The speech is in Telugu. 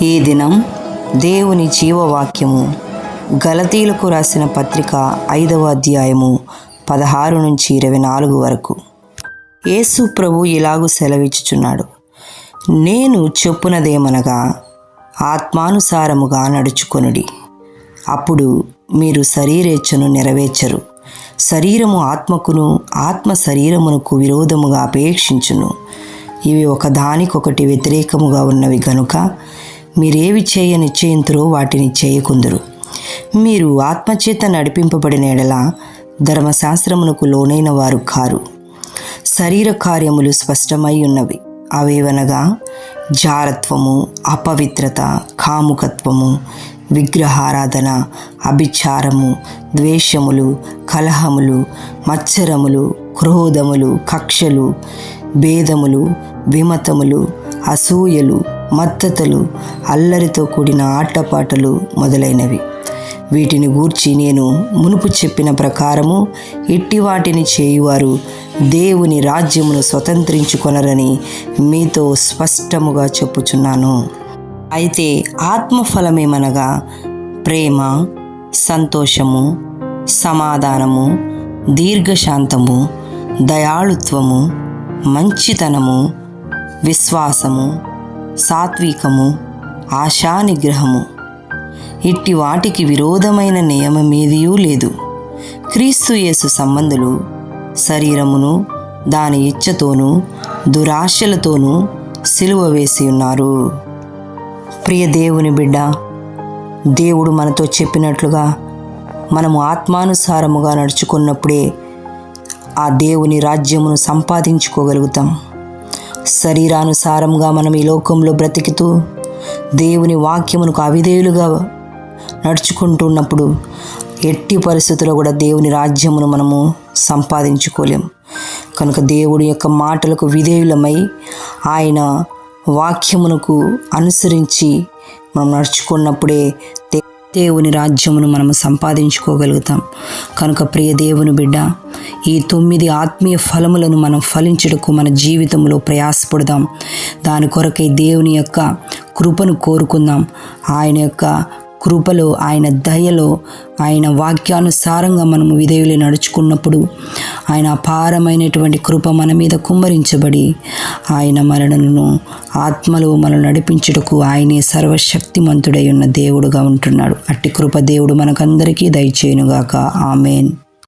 ఈ దినం దేవుని జీవవాక్యము గలతీలకు రాసిన పత్రిక 5వ అధ్యాయము 16 నుంచి 24 వరకు. యేసు ప్రభు ఇలాగు సెలవిచ్చుచున్నాడు, నేను చెప్పునదేమనగా ఆత్మానుసారముగా నడుచుకొనుడి, అప్పుడు మీరు శరీరేచ్ఛను నెరవేర్చరు. శరీరము ఆత్మకును, ఆత్మ శరీరమునకు విరోధముగా అపేక్షించును. ఇవి ఒకదానికొకటి వ్యతిరేకముగా ఉన్నవి గనుక మీరేవి చేయ నిశ్చయింతురో వాటిని చేయకుందురు. మీరు ఆత్మచేత నడిపింపబడిన ఎడల ధర్మశాస్త్రమునకు లోనైన వారు కారు. శరీర కార్యములు స్పష్టమై ఉన్నవి. అవేవనగా జారత్వము, అపవిత్రత, కాముకత్వము, విగ్రహారాధన, అభిచారము, ద్వేషములు, కలహములు, మత్సరములు, క్రోధములు, కక్షలు, భేదములు, విమతములు, అసూయలు, మత్తతలు, అల్లరితో కూడిన ఆటపాటలు మొదలైనవి. వీటిని గూర్చి నేను మునుపు చెప్పిన ప్రకారము ఇట్టి వాటిని చేయువారు దేవుని రాజ్యమును స్వతంత్రించుకొనరని మీతో స్పష్టముగా చెప్పుచున్నాను. అయితే ఆత్మఫలమేమనగా ప్రేమ, సంతోషము, సమాధానము, దీర్ఘశాంతము, దయాళుత్వము, మంచితనము, విశ్వాసము, సాత్వికము, ఆశానిగ్రహము. ఇట్టి వాటికి విరోధమైన నియమమేదియూ లేదు. క్రీస్తు యేసు సంబంధులు శరీరమును దాని ఇచ్చతోనూ దురాశలతోనూ సిలువ వేసి ఉన్నారు. ప్రియ దేవుని బిడ్డ, దేవుడు మనతో చెప్పినట్లుగా మనము ఆత్మానుసారముగా నడుచుకున్నప్పుడే ఆ దేవుని రాజ్యమును సంపాదించుకోగలుగుతాం. శరీరానుసారంగా మనం ఈ లోకంలో బ్రతికితూ దేవుని వాక్యమునకు అవిధేయులుగా నడుచుకుంటున్నప్పుడు ఎట్టి పరిస్థితుల్లో కూడా దేవుని రాజ్యమును మనము సంపాదించుకోలేం. కనుక దేవుడి యొక్క మాటలకు విధేయులమై ఆయన వాక్యమునకు అనుసరించి మనం నడుచుకున్నప్పుడే దేవుని రాజ్యమును మనము సంపాదించుకోగలుగుతాం. కనుక ప్రియ దేవుని బిడ్డ, ఈ 9 ఆత్మీయ ఫలములను మనం ఫలించుటకు మన జీవితంలో ప్రయాసపడదాం. దాని కొరకై దేవుని యొక్క కృపను కోరుకుందాం. ఆయన యొక్క కృపలో, ఆయన దయలో, ఆయన వాక్యానుసారంగా మనము విధేయులు నడుచుకున్నప్పుడు ఆయన అపారమైనటువంటి కృప మన మీద కుమ్మరించబడి ఆయన మనలను ఆత్మలో మనం నడిపించుటకు ఆయనే సర్వశక్తిమంతుడై ఉన్న దేవుడుగా ఉంటున్నాడు. అట్టి కృప దేవుడు మనకందరికీ దయచేయునుగాక. ఆమేన్.